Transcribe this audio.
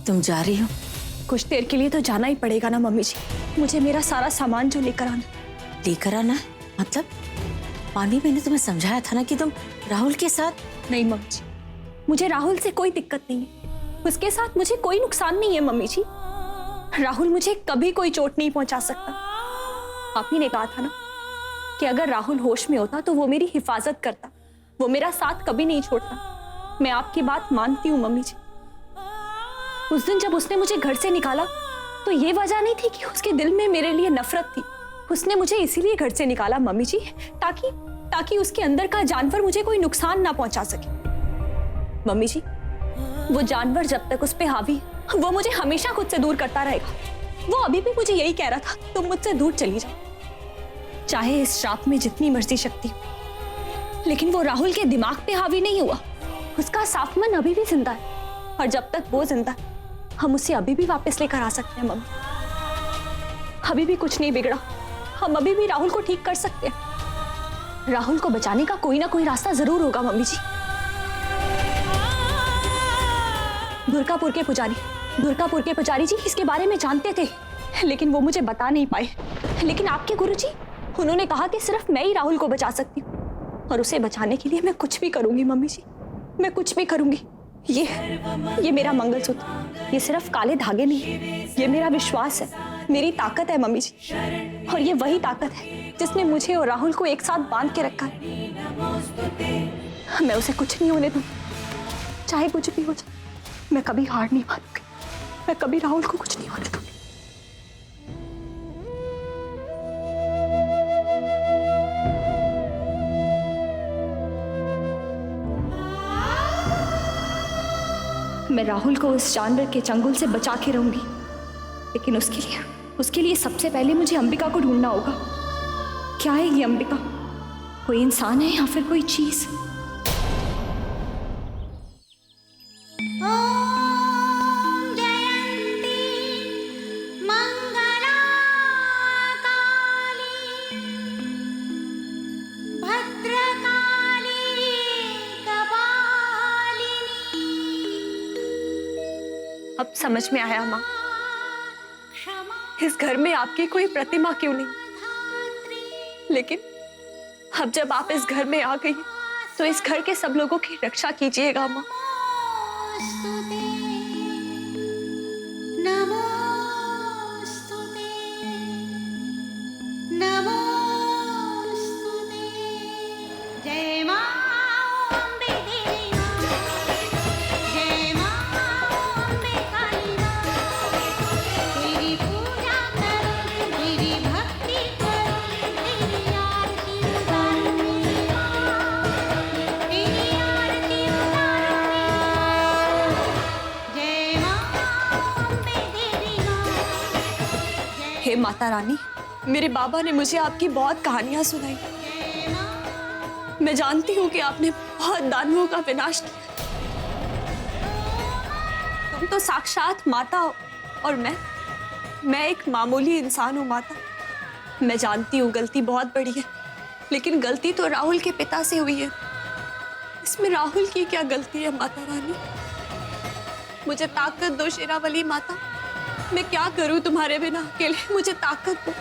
तुम जा रही हो? कुछ देर के लिए तो जाना ही पड़ेगा ना मम्मी जी। मुझे मेरा सारा सामान जो लेकर आना। लेकर आना है? मतलब पानी, मैंने तुम्हें समझाया था ना कि तुम राहुल के साथ। नहीं मम्मी जी, मुझे राहुल से कोई दिक्कत नहीं है। उसके साथ मुझे कोई नुकसान नहीं है मम्मी जी। राहुल मुझे कभी कोई चोट नहीं पहुंचा सकता। आप ही ने कहा था ना कि अगर राहुल होश में होता तो वो मेरी हिफाजत करता, वो मेरा साथ कभी नहीं छोड़ता। मैं आपकी बात मानती हूँ मम्मी जी। उस दिन जब उसने मुझे घर से निकाला तो ये वजह नहीं थी कि उसके दिल में मेरे लिए नफरत थी। उसने मुझे इसीलिए घर से निकाला मम्मी जी, ताकि उसके अंदर का जानवर मुझे कोई नुकसान ना पहुंचा सके। मम्मी जी, वो जानवर जब तक उस पे हावी, वो मुझे हमेशा खुद से दूर करता रहेगा। वो अभी भी मुझे यही कह रहा था, तुम मुझसे दूर चली जाओ, चाहे इस श्राप में जितनी मर्जी शक्ति हो। लेकिन वो राहुल के दिमाग पे हावी नहीं हुआ। उसका साफ मन अभी भी जिंदा है, और जब तक वो जिंदा है हम उसे अभी भी वापस लेकर आ सकते हैं मम्मी। अभी भी कुछ नहीं बिगड़ा, हम अभी भी राहुल को ठीक कर सकते हैं। राहुल को बचाने का कोई ना कोई रास्ता जरूर होगा मम्मी जी। दुर्गापुर के पुजारी जी इसके बारे में जानते थे, लेकिन वो मुझे बता नहीं पाए। लेकिन आपके गुरुजी, उन्होंने कहा कि सिर्फ मैं ही राहुल को बचा सकती हूँ, और उसे बचाने के लिए मैं कुछ भी करूंगी मम्मी जी, मैं कुछ भी करूंगी। ये मेरा मंगलसूत्र, ये सिर्फ काले धागे नहीं, ये मेरा विश्वास है, मेरी ताकत है मम्मी जी। और ये वही ताकत है जिसने मुझे और राहुल को एक साथ बांध के रखा है। मैं उसे कुछ नहीं होने दूंगी, चाहे कुछ भी हो जाए। मैं कभी हार नहीं मानूंगी, मैं कभी राहुल को कुछ नहीं होने दूंगी। मैं राहुल को उस जानवर के चंगुल से बचा के रहूंगी, लेकिन उसके लिए सबसे पहले मुझे अंबिका को ढूंढना होगा। क्या है ये अंबिका? कोई इंसान है या फिर कोई चीज? अब समझ में आया माँ, इस घर में आपकी कोई प्रतिमा क्यों नहीं। लेकिन अब जब आप इस घर में आ गई तो इस घर के सब लोगों की रक्षा कीजिएगा माँ। हे माता रानी, मेरे बाबा ने मुझे आपकी बहुत कहानियां सुनाई। मैं जानती हूँ कि आपने बहुत दानवों का विनाश किया। तुम तो साक्षात माता हो और मैं एक मामूली इंसान हूँ माता। मैं जानती हूँ गलती बहुत बड़ी है, लेकिन गलती तो राहुल के पिता से हुई है। इसमें राहुल की क्या गलती है माता रानी? मुझे ताकत दो शेरावाली माता। मैं क्या करूं तुम्हारे बिना अकेले? मुझे ताकत दो।